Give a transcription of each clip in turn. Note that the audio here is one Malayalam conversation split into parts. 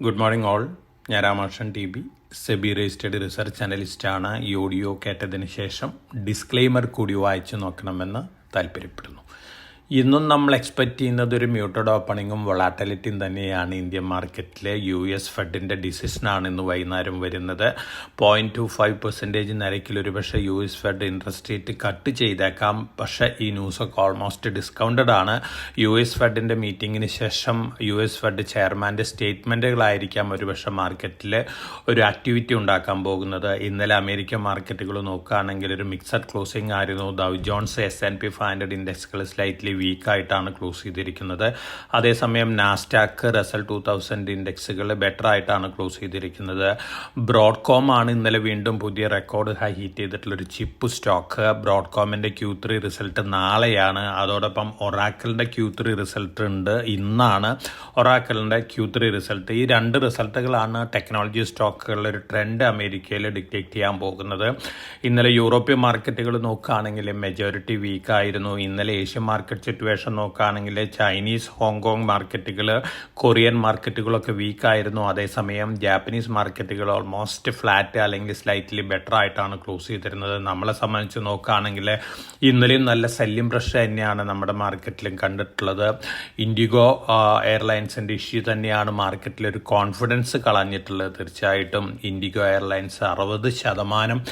Good morning all. ഞാൻ Ramakshan T B, SEBI registered research അനലിസ്റ്റാണ്. ഈ ഓഡിയോ കേട്ടതിന് ശേഷം ഡിസ്ക്ലെയിമർ കൂടി വായിച്ചു നോക്കണമെന്ന് താല്പര്യപ്പെടുന്നു. ഇന്നും നമ്മൾ എക്സ്പെക്റ്റ് ചെയ്യുന്നത് ഒരു മ്യൂട്ടഡ് ഓപ്പണിങ്ങും വൊളാറ്റിലിറ്റിയും തന്നെയാണ്. ഇന്ത്യൻ മാർക്കറ്റിലെ US ഫെഡിൻ്റെ ഡിസിഷനാണ് ഇന്ന് വൈകുന്നേരം വരുന്നത്. 0.25% നിരക്കിൽ ഒരുപക്ഷെ US fed interest rate cut ചെയ്തേക്കാം. പക്ഷേ ഈ ന്യൂസൊക്കെ ഓൾമോസ്റ്റ് ഡിസ്കൗണ്ടഡ് ആണ്. US ഫെഡിൻ്റെ മീറ്റിങ്ങിന് ശേഷം US ഫെഡ് ചെയർമാൻ്റെ സ്റ്റേറ്റ്മെൻറ്റുകളായിരിക്കാം ഒരുപക്ഷെ മാർക്കറ്റിൽ ഒരു ആക്ടിവിറ്റി ഉണ്ടാക്കാൻ പോകുന്നത്. ഇന്നലെ അമേരിക്കൻ മാർക്കറ്റുകൾ നോക്കുകയാണെങ്കിൽ ഒരു മിക്സഡ് ക്ലോസിംഗ് ആയിരുന്നു. ഡൗ ജോൺസ് S&P 500 ഇൻഡെക്സുകൾ സ്ലൈറ്റ്ലി വീക്കായിട്ടാണ് ക്ലോസ് ചെയ്തിരിക്കുന്നത്. അതേസമയം നാസ്ഡാക്ക് റസൽ 2000 ഇൻഡെക്സുകൾ ബെറ്റർ ആയിട്ടാണ് ക്ലോസ് ചെയ്തിരിക്കുന്നത്. ബ്രോഡ്കോം ആണ് ഇന്നലെ വീണ്ടും പുതിയ റെക്കോർഡ് ഹൈ ഹിറ്റ് ചെയ്തിട്ടുള്ളൊരു ചിപ്പ് സ്റ്റോക്ക്. ബ്രോഡ്കോമിൻ്റെ Q3 റിസൾട്ട് നാളെയാണ്. അതോടൊപ്പം ഒറാക്കിളിൻ്റെ Q3 റിസൾട്ട് ഉണ്ട്. ഇന്നാണ് ഒറാക്കിളിൻ്റെ Q3 റിസൾട്ട്. ഈ രണ്ട് റിസൾട്ടുകളാണ് ടെക്നോളജി സ്റ്റോക്കുകളുടെ ഒരു ട്രെൻഡ് അമേരിക്കയിൽ ഡിക്റ്റേറ്റ് ചെയ്യാൻ പോകുന്നത്. ഇന്നലെ യൂറോപ്യൻ മാർക്കറ്റുകൾ നോക്കുകയാണെങ്കിൽ മെജോറിറ്റി വീക്കായിരുന്നു. ഇന്നലെ ഏഷ്യൻ മാർക്കറ്റ് സിറ്റുവേഷൻ നോക്കുകയാണെങ്കിൽ ചൈനീസ്, ഹോങ്കോങ് മാർക്കറ്റുകൾ, കൊറിയൻ മാർക്കറ്റുകളൊക്കെ വീക്കായിരുന്നു. അതേസമയം ജാപ്പനീസ് മാർക്കറ്റുകൾ ഓൾമോസ്റ്റ് ഫ്ലാറ്റ് അല്ലെങ്കിൽ സ്ലൈറ്റ്ലി ബെറ്റർ ആയിട്ടാണ് ക്ലോസ് ചെയ്തിരുന്നത്. നമ്മളെ സംബന്ധിച്ച് നോക്കുകയാണെങ്കിൽ ഇന്നലെയും നല്ല സെല്ലിംഗ് പ്രഷർ തന്നെയാണ് നമ്മുടെ മാർക്കറ്റിലും കണ്ടിട്ടുള്ളത്. ഇൻഡിഗോ എയർലൈൻസിൻ്റെ ഇഷ്യൂ തന്നെയാണ് മാർക്കറ്റിലൊരു കോൺഫിഡൻസ് കളഞ്ഞിട്ടുള്ളത്. തീർച്ചയായിട്ടും ഇൻഡിഗോ എയർലൈൻസ് 60%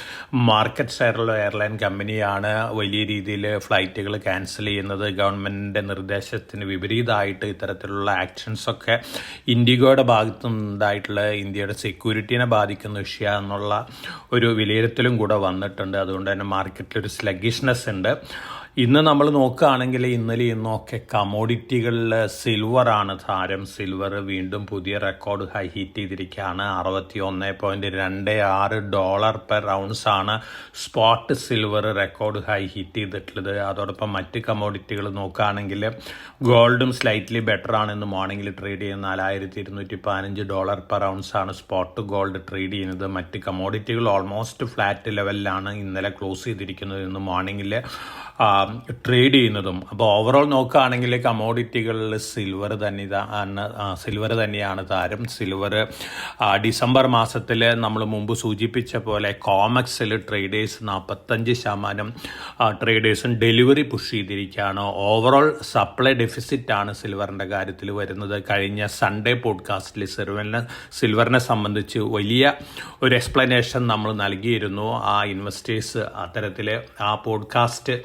മാർക്കറ്റ് ഷെയറുള്ള എയർലൈൻ കമ്പനിയാണ്. വലിയ രീതിയിൽ ഫ്ലൈറ്റുകൾ ക്യാൻസൽ ചെയ്യുന്നത് ഗവൺമെൻറ്റിൻ്റെ നിർദ്ദേശത്തിന് വിപരീതമായിട്ട് ഇത്തരത്തിലുള്ള ആക്ഷൻസൊക്കെ ഇൻഡിഗോയുടെ ഭാഗത്തു നിന്നുണ്ടായിട്ടുള്ള ഇന്ത്യയുടെ സെക്യൂരിറ്റീനെ ബാധിക്കുന്ന വിഷയം എന്നുള്ള ഒരു വിലയിരുത്തലും കൂടെ വന്നിട്ടുണ്ട്. അതുകൊണ്ട് തന്നെ മാർക്കറ്റിലൊരു സ്ലഗിഷ്നെസ് ഉണ്ട്. ഇന്ന് നമ്മൾ നോക്കുകയാണെങ്കിൽ ഇന്നലെ ഇന്നൊക്കെ കമോഡിറ്റികളിൽ സിൽവറാണ് താരം. സിൽവർ വീണ്ടും പുതിയ റെക്കോർഡ് ഹൈ ഹിറ്റ് ചെയ്തിരിക്കുകയാണ്. $61.26 പെർ ഔൺസ് ആണ് spot silver record high hit ചെയ്തിട്ടുള്ളത്. അതോടൊപ്പം മറ്റ് കമോഡിറ്റികൾ നോക്കുകയാണെങ്കിൽ ഗോൾഡും സ്ലൈറ്റ്ലി ബെറ്റർ ആണ്. ഇന്ന് മോർണിംഗിൽ ട്രേഡ് ചെയ്യുന്ന $4,215 പെർ ഔൺസ് ആണ് സ്പോട്ട് ഗോൾഡ് ട്രേഡ് ചെയ്യുന്നത്. മറ്റ് കമോഡിറ്റികൾ ഓൾമോസ്റ്റ് ഫ്ലാറ്റ് ലെവലിലാണ് ഇന്നലെ ക്ലോസ് ചെയ്തിരിക്കുന്നത്. ഇന്ന് മോർണിംഗിൽ ട്രേഡ് ചെയ്യുന്നതും. അപ്പോൾ ഓവറോൾ നോക്കുകയാണെങ്കിൽ കമോഡിറ്റികളിൽ സിൽവർ തന്നെയാണ് താരം. സിൽവർ ഡിസംബർ മാസത്തിൽ നമ്മൾ മുമ്പ് സൂചിപ്പിച്ച പോലെ കോമക്സിൽ ട്രേഡേഴ്സ് 45% ട്രേഡേഴ്സും ഡെലിവറി പുഷ് ചെയ്തിരിക്കുകയാണ്. ഓവറോൾ സപ്ലൈ ഡെഫിസിറ്റാണ് സിൽവറിൻ്റെ കാര്യത്തിൽ വരുന്നത്. കഴിഞ്ഞ സൺഡേ പോഡ്കാസ്റ്റിൽ സിൽവറിനെ സംബന്ധിച്ച് വലിയ ഒരു എക്സ്പ്ലനേഷൻ നമ്മൾ നൽകിയിരുന്നു. ആ ഇൻവെസ്റ്റേഴ്സ് അത്തരത്തിൽ ആ പോഡ്കാസ്റ്റ്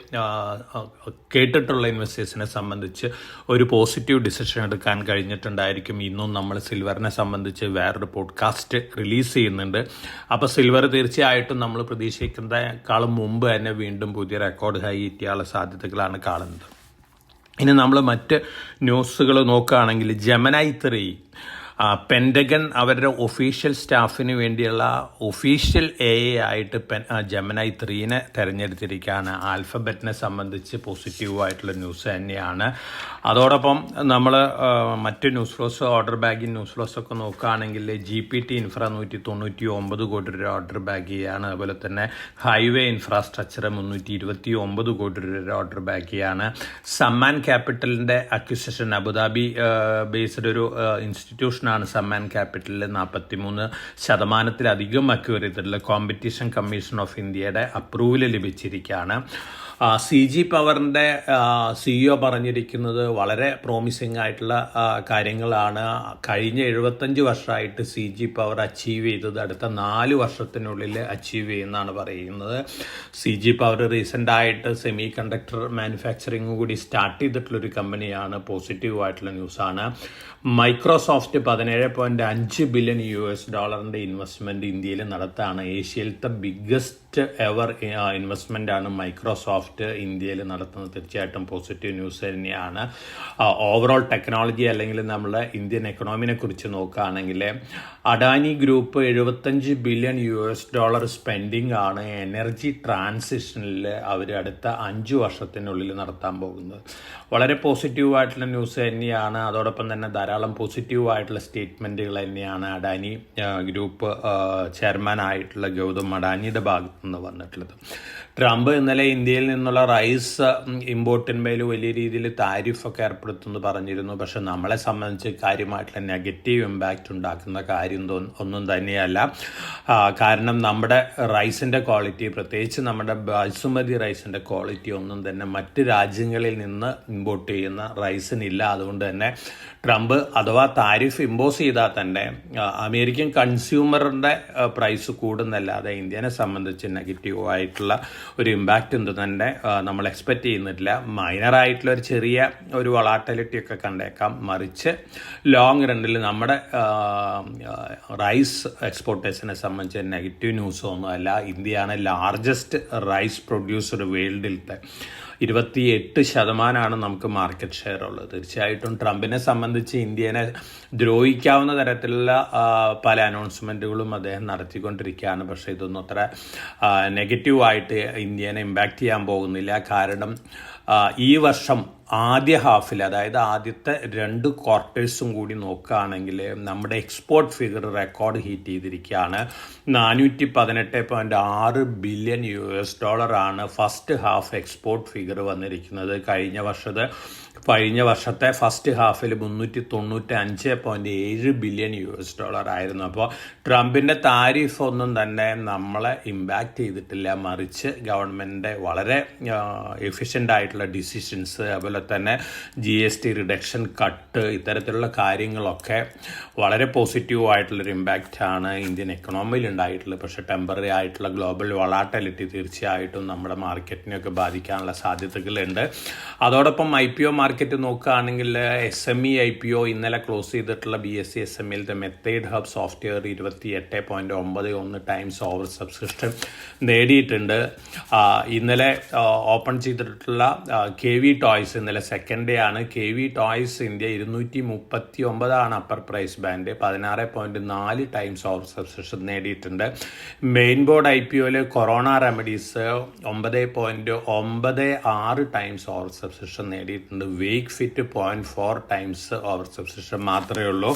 കേട്ടിട്ടുള്ള ഇൻവെസ്റ്റേഴ്സിനെ സംബന്ധിച്ച് ഒരു പോസിറ്റീവ് ഡിസിഷൻ എടുക്കാൻ കഴിഞ്ഞിട്ടുണ്ടായിരിക്കും. ഇന്നും നമ്മൾ സിൽവറിനെ സംബന്ധിച്ച് വേറൊരു പോഡ്കാസ്റ്റ് റിലീസ് ചെയ്യുന്നുണ്ട്. അപ്പോൾ സിൽവർ തീർച്ചയായിട്ടും നമ്മൾ പ്രതീക്ഷിക്കുന്നതിനേക്കാളും മുമ്പ് തന്നെ വീണ്ടും പുതിയ റെക്കോർഡ് ഹൈ എത്തിയാനുള്ള സാധ്യതകളാണ് കാണുന്നത്. ഇനി നമ്മൾ മറ്റ് ന്യൂസുകൾ നോക്കുകയാണെങ്കിൽ ജെമിനി 3 പെൻറ്റഗൺ അവരുടെ ഒഫീഷ്യൽ സ്റ്റാഫിന് വേണ്ടിയുള്ള ഒഫീഷ്യൽ AI ആയിട്ട് ജെമിനി 3 തിരഞ്ഞെടുത്തിരിക്കുകയാണ്. ആൽഫബറ്റിനെ സംബന്ധിച്ച് പോസിറ്റീവായിട്ടുള്ള ന്യൂസ് തന്നെയാണ്. അതോടൊപ്പം നമ്മൾ മറ്റ് news flows, order bagging news flows ഒക്കെ നോക്കുകയാണെങ്കിൽ GPT ഇൻഫ്ര 199 കോടി രൂപ ഓർഡർ ബാഗ് ചെയ്യുകയാണ്. അതുപോലെ തന്നെ ഹൈവേ ഇൻഫ്രാസ്ട്രക്ചർ 329 കോടി രൂപ ഓർഡർ ബാഗ് ചെയ്യുകയാണ്. സമ്മാൻ ക്യാപിറ്റലിൻ്റെ അക്വിസിഷൻ അബുദാബി ബേസ്ഡ് ഒരു ഇൻസ്റ്റിറ്റ്യൂഷൻ സമ്മാൻ ക്യാപിറ്റലിൽ 43% അക്വയർ ചെയ്തിട്ടുള്ള കോമ്പറ്റീഷൻ കമ്മീഷൻ ഓഫ് ഇന്ത്യയുടെ അപ്രൂവൽ ലഭിച്ചിരിക്കുകയാണ്. CG പവറിൻ്റെ CEO പറഞ്ഞിരിക്കുന്നത് വളരെ പ്രോമിസിംഗ് ആയിട്ടുള്ള കാര്യങ്ങളാണ്. കഴിഞ്ഞ 75 വർഷമായിട്ട് CG പവർ അച്ചീവ് ചെയ്തത് അടുത്ത 4 വർഷത്തിനുള്ളിൽ അച്ചീവ് ചെയ്യുമെന്നാണ് പറയുന്നത്. CG പവർ റീസെൻ്റായിട്ട് സെമി കണ്ടക്ടർ മാനുഫാക്ചറിങ് കൂടി സ്റ്റാർട്ട് ചെയ്തിട്ടുള്ളൊരു കമ്പനിയാണ്. പോസിറ്റീവായിട്ടുള്ള ന്യൂസാണ്. മൈക്രോസോഫ്റ്റ് $17.5 ബില്യൺ ഇൻവെസ്റ്റ്മെൻറ്റ് ഇന്ത്യയിൽ നടത്താണ്. ഏഷ്യയിലത്തെ ബിഗ്ഗസ്റ്റ് എവർ ഇൻവെസ്റ്റ്മെൻ്റ് ആണ് മൈക്രോസോഫ്റ്റ് ഇന്ത്യയിൽ നടത്തുന്നത്. തീർച്ചയായിട്ടും പോസിറ്റീവ് ന്യൂസ് തന്നെയാണ്. ഓവറോൾ ടെക്നോളജി അല്ലെങ്കിൽ നമ്മുടെ ഇന്ത്യൻ എക്കണോമിനെ കുറിച്ച് നോക്കുകയാണെങ്കിൽ അഡാനി ഗ്രൂപ്പ് $75 ബില്യൺ സ്പെൻഡിങ് ആണ് എനർജി ട്രാൻസിഷനിൽ അവർ അടുത്ത 5 വർഷത്തിനുള്ളിൽ നടത്താൻ പോകുന്നത്. വളരെ പോസിറ്റീവായിട്ടുള്ള ന്യൂസ് തന്നെയാണ്. അതോടൊപ്പം തന്നെ ധാരാളം പോസിറ്റീവായിട്ടുള്ള സ്റ്റേറ്റ്മെൻറ്റുകൾ തന്നെയാണ് അഡാനി ഗ്രൂപ്പ് ചെയർമാൻ ആയിട്ടുള്ള ഗൗതം അഡാനിയുടെ ഭാഗത്ത് നിന്ന് വന്നിട്ടുള്ളത്. ട്രംപ് ഇന്നലെ ഇന്ത്യയിൽ നിന്നുള്ള റൈസ് ഇമ്പോർട്ടിന്മേൽ വലിയ രീതിയിൽ താരിഫൊക്കെ ഏർപ്പെടുത്തുമെന്ന് പറഞ്ഞിരുന്നു. പക്ഷെ നമ്മളെ സംബന്ധിച്ച് കാര്യമായിട്ടുള്ള നെഗറ്റീവ് ഇമ്പാക്റ്റ് ഉണ്ടാക്കുന്ന കാര്യം ഒന്നും തന്നെയല്ല. കാരണം നമ്മുടെ റൈസിൻ്റെ ക്വാളിറ്റി, പ്രത്യേകിച്ച് നമ്മുടെ ബാസുമതി റൈസിൻ്റെ ക്വാളിറ്റി ഒന്നും തന്നെ മറ്റ് രാജ്യങ്ങളിൽ നിന്ന് ഇമ്പോർട്ട് ചെയ്യുന്ന റൈസിനില്ല. അതുകൊണ്ട് തന്നെ ട്രംപ് അഥവാ താരിഫ് ഇമ്പോസ് ചെയ്താൽ തന്നെ അമേരിക്കൻ കൺസ്യൂമറിൻ്റെ പ്രൈസ് കൂടുന്നല്ലാതെ ഇന്ത്യനെ സംബന്ധിച്ച് നെഗറ്റീവായിട്ടുള്ള ഒരു ഇമ്പാക്റ്റ് എന്ത് തന്നെ നമ്മൾ എക്സ്പെക്റ്റ് ചെയ്യുന്നില്ല. മൈനറായിട്ടുള്ള ഒരു ചെറിയ ഒരു വൊളാറ്റിലിറ്റി ഒക്കെ കണ്ടേക്കാം. മറിച്ച് ലോങ് റണ്ണിൽ നമ്മുടെ റൈസ് എക്സ്പോർട്ടേഴ്സിനെ സംബന്ധിച്ച് നെഗറ്റീവ് ന്യൂസ് ഒന്നുമല്ല. ഇന്ത്യയാണ് ലാർജസ്റ്റ് റൈസ് പ്രൊഡ്യൂസർ വേൾഡിലത്തെ. 28% നമുക്ക് മാർക്കറ്റ് ഷെയർ ഉള്ളത്. തീർച്ചയായിട്ടും ട്രംപിനെ സംബന്ധിച്ച് ഇന്ത്യനെ ദ്രോഹിക്കാവുന്ന തരത്തിലുള്ള പല അനൗൺസ്മെൻറ്റുകളും അദ്ദേഹം നടത്തിക്കൊണ്ടിരിക്കുകയാണ്. പക്ഷേ ഇതൊന്നും അത്ര നെഗറ്റീവായിട്ട് ഇന്ത്യനെ ഇമ്പാക്റ്റ് ചെയ്യാൻ പോകുന്നില്ല. കാരണം ഈ വർഷം ആദ്യ ഹാഫിൽ, അതായത് ആദ്യത്തെ 2 ക്വാർട്ടേഴ്സും കൂടി നോക്കുകയാണെങ്കിൽ നമ്മുടെ എക്സ്പോർട്ട് ഫിഗർ റെക്കോർഡ് ഹീറ്റ് ചെയ്തിരിക്കുകയാണ്. $418.6 ബില്യൺ ആണ് ഫസ്റ്റ് ഹാഫ് എക്സ്പോർട്ട് ഫിഗർ വന്നിരിക്കുന്നത്. കഴിഞ്ഞ വർഷത്തെ ഫസ്റ്റ് ഹാഫിൽ $395.7 ബില്യൺ ആയിരുന്നു. അപ്പോൾ ട്രംപിൻ്റെ താരിഫ് ഒന്നും തന്നെ നമ്മളെ ഇമ്പാക്റ്റ് ചെയ്തിട്ടില്ല. മറിച്ച് ഗവൺമെൻറ്റിൻ്റെ വളരെ എഫിഷ്യൻ്റ് ആയിട്ടുള്ള ഡിസിഷൻസ്, അതുപോലെ തന്നെ GST റിഡക്ഷൻ കട്ട്, ഇത്തരത്തിലുള്ള കാര്യങ്ങളൊക്കെ വളരെ പോസിറ്റീവായിട്ടുള്ളൊരു ഇമ്പാക്റ്റാണ് ഇന്ത്യൻ എക്കണോമിയിൽ ഉണ്ടായിട്ടുള്ളത്. പക്ഷേ ടെമ്പററി ആയിട്ടുള്ള ഗ്ലോബൽ വൊളാറ്റിലിറ്റി തീർച്ചയായിട്ടും നമ്മുടെ മാർക്കറ്റിനെയൊക്കെ ബാധിക്കാനുള്ള സാധ്യതകളുണ്ട്. അതോടൊപ്പം IPO മാർക്കറ്റ് നോക്കുകയാണെങ്കിൽ SME IPO ഇന്നലെ ക്ലോസ് ചെയ്തിട്ടുള്ള BSE SMEയിലത്തെ Method Hub software 28.91 times over subscription നേടിയിട്ടുണ്ട്. ഇന്നലെ ഓപ്പൺ ചെയ്തിട്ടുള്ള KV ടോയ്സ് ഇന്നലെ സെക്കൻഡ് ഡേ ആണ്. KV toys India 239 upper price band, 16.4 times over subscription നേടിയിട്ടുണ്ട്. മെയിൻ ബോർഡ് IPOയിൽ Corona Remedies 9.96 times over subscription നേടിയിട്ടുണ്ട്. Wakefit 0.4 times over subscription മാത്രമേ ഉള്ളൂ.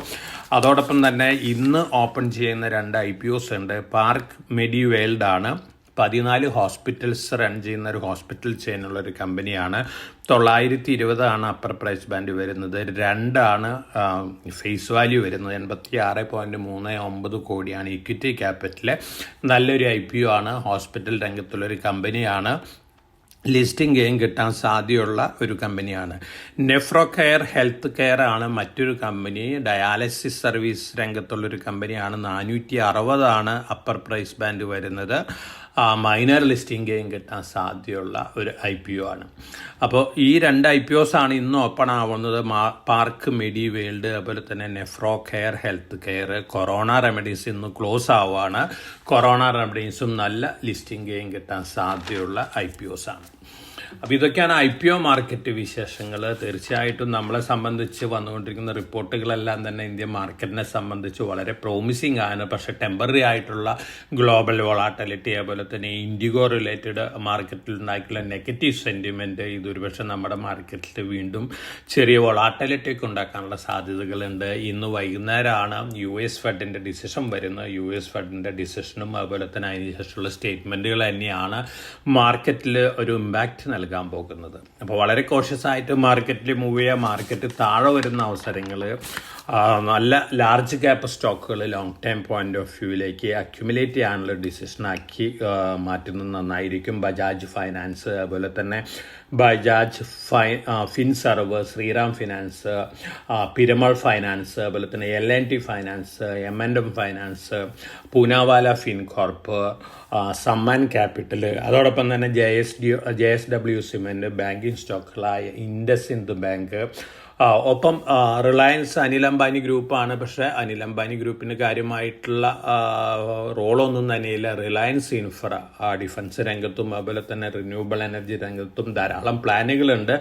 അതോടൊപ്പം തന്നെ ഇന്ന് ഓപ്പൺ ചെയ്യുന്ന 2 IPOs ഉണ്ട്. പാർക്ക് മെഡി വേൾഡ് ആണ്. 14 ഹോസ്പിറ്റൽസ് റൺ ചെയ്യുന്ന ഒരു ഹോസ്പിറ്റൽ ചെയിനുള്ള ഒരു കമ്പനിയാണ്. 920 അപ്പർ പ്രൈസ് ബാൻഡ് വരുന്നത്. 2 ഫേസ് വാല്യൂ വരുന്നത്. 86.39 കോടിയാണ് ഇക്വിറ്റി ക്യാപിറ്റൽ. നല്ലൊരു IPO ആണ്. ഹോസ്പിറ്റൽ രംഗത്തുള്ളൊരു കമ്പനിയാണ്. ലിസ്റ്റിംഗ് ഗെയിൻ കിട്ടാൻ സാധ്യതയുള്ള ഒരു കമ്പനിയാണ്. നെഫ്രോ കെയർ ഹെൽത്ത് കെയർ ആണ് മറ്റൊരു കമ്പനി. ഡയാലിസിസ് സർവീസ് രംഗത്തുള്ളൊരു കമ്പനിയാണ്. 460 അപ്പർ പ്രൈസ് ബാൻഡ് വരുന്നത്. മൈനർ ലിസ്റ്റിംഗ് ഗെയിൻ കിട്ടാൻ സാധ്യതയുള്ള ഒരു IPO ആണ്. അപ്പോൾ ഈ 2 IPOs ആണ് ഇന്ന് ഓപ്പൺ ആവുന്നത്. പാർക്ക് മെഡി വേൾഡ്, അതുപോലെ തന്നെ nephro care health care. Corona remedies ഇന്ന് ക്ലോസ് ആവുകയാണ്. കൊറോണ റെമഡീസും നല്ല ലിസ്റ്റിംഗ് ഗെയിൻ കിട്ടാൻ സാധ്യതയുള്ള IPOs ആണ്. അപ്പോൾ ഇതൊക്കെയാണ് IPO മാർക്കറ്റ് വിശേഷങ്ങൾ. തീർച്ചയായിട്ടും നമ്മളെ സംബന്ധിച്ച് വന്നുകൊണ്ടിരിക്കുന്ന റിപ്പോർട്ടുകളെല്ലാം തന്നെ ഇന്ത്യൻ മാർക്കറ്റിനെ സംബന്ധിച്ച് വളരെ പ്രോമിസിങ് ആണ്. പക്ഷേ ടെമ്പററി ആയിട്ടുള്ള ഗ്ലോബൽ വൊളാറ്റിലിറ്റി, അതുപോലെ തന്നെ ഇൻഡിഗോ റിലേറ്റഡ് മാർക്കറ്റിൽ ഉണ്ടായിട്ടുള്ള നെഗറ്റീവ് സെൻറ്റിമെൻറ്റ് ഇത് ഒരുപക്ഷെ നമ്മുടെ മാർക്കറ്റിൽ വീണ്ടും ചെറിയ വൊളാറ്റിലിറ്റി ഒക്കെ ഉണ്ടാക്കാനുള്ള സാധ്യതകളുണ്ട്. ഇന്ന് വൈകുന്നേരമാണ് US ഫെഡിൻ്റെ ഡിസിഷൻ വരുന്നത്. US ഫെഡിൻ്റെ ഡിസിഷനും അതുപോലെ തന്നെ അതിനുശേഷമുള്ള സ്റ്റേറ്റ്മെൻറ്റുകൾ തന്നെയാണ് മാർക്കറ്റിൽ ഒരു ഇമ്പാക്റ്റ് നൽകാൻ പോകുന്നത്. അപ്പോൾ വളരെ കോഷ്യസ് ആയിട്ട് മാർക്കറ്റിൽ മൂവ് ചെയ്യുക. മാർക്കറ്റ് താഴെ വരുന്ന അവസരങ്ങൾ നല്ല ലാർജ് ക്യാപ്പ് സ്റ്റോക്കുകൾ ലോങ് ടൈം പോയിന്റ് ഓഫ് വ്യൂവിലേക്ക് അക്യുമുലേറ്റ് ചെയ്യാനുള്ള ഡിസിഷനാക്കി മാറ്റുന്നത് നന്നായിരിക്കും. ബജാജ് ഫൈനാൻസ്, അതുപോലെ തന്നെ Bajaj Finserv, Shriram Finance, Piramal Finance, അതുപോലെ തന്നെ L&T Finance, M&M Finance, Poonawalla Fincorp, Sammaan Capital, അതോടൊപ്പം തന്നെ JSW സിമെൻറ്റ്, ബാങ്കിങ് സ്റ്റോക്കുകളായ ഇൻഡസ്ഇൻഡ് ബാങ്ക്, ഒപ്പം റിലയൻസ് അനിൽ അംബാനി ഗ്രൂപ്പാണ്. പക്ഷേ അനിൽ അംബാനി ഗ്രൂപ്പിന് കാര്യമായിട്ടുള്ള റോളൊന്നും തന്നെയില്ല. റിലയൻസ് ഇൻഫ്ര ഡിഫൻസ് രംഗത്തും അതുപോലെ തന്നെ റിന്യൂവബിൾ എനർജി രംഗത്തും ധാരാളം പ്ലാനുകളുണ്ട്.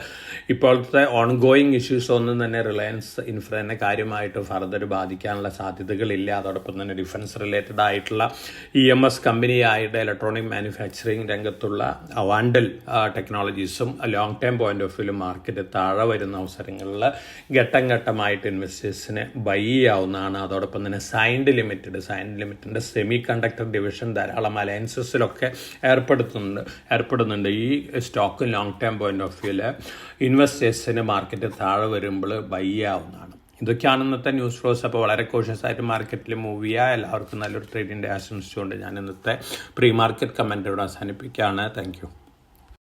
ഇപ്പോഴത്തെ ഓൺഗോയിങ് ഇഷ്യൂസ് ഒന്നും തന്നെ റിലയൻസ് ഇൻഫ്രനെ കാര്യമായിട്ട് ഫർദർ ബാധിക്കാനുള്ള സാധ്യതകളില്ല. അതോടൊപ്പം തന്നെ ഡിഫൻസ് റിലേറ്റഡ് ആയിട്ടുള്ള EMS കമ്പനിയായിട്ട് ഇലക്ട്രോണിക് മാനുഫാക്ചറിങ് രംഗത്തുള്ള അവാണ്ടൽ ടെക്നോളജീസും long time point of view market താഴെ വരുന്ന അവസരങ്ങളിൽ ഘട്ടം ഘട്ടമായിട്ട് ഇൻവെസ്റ്റേഴ്സിന് ബൈ ചെയ്യാവുന്നതാണ്. അതോടൊപ്പം തന്നെ സൈൻഡ് ലിമിറ്റഡിൻ്റെ സെമി കണ്ടക്ടർ ഡിവിഷൻ ധാരാളം അലയൻസസിലൊക്കെ ഏർപ്പെടുന്നുണ്ട്. ഈ stock long term point of വ്യൂവിൽ ഇൻവെസ്റ്റേഴ്സിന് മാർക്കറ്റ് താഴെ വരുമ്പോൾ ബൈ ചെയ്യാവുന്നതാണ്. ഇതൊക്കെയാണ് ഇന്നത്തെ ന്യൂസ് ഫ്ലോസ്. അപ്പോൾ വളരെ കോഷ്യസ് ആയിട്ട് മാർക്കറ്റിൽ മൂവ് ചെയ്യുക. എല്ലാവർക്കും നല്ലൊരു ട്രേഡിൻ്റെ ആശംസിച്ചുകൊണ്ട് ഞാൻ ഇന്നത്തെ പ്രീ മാർക്കറ്റ് കമൻറ്റ് ഇവിടെ അവസാനിപ്പിക്കുകയാണ്. Thank you.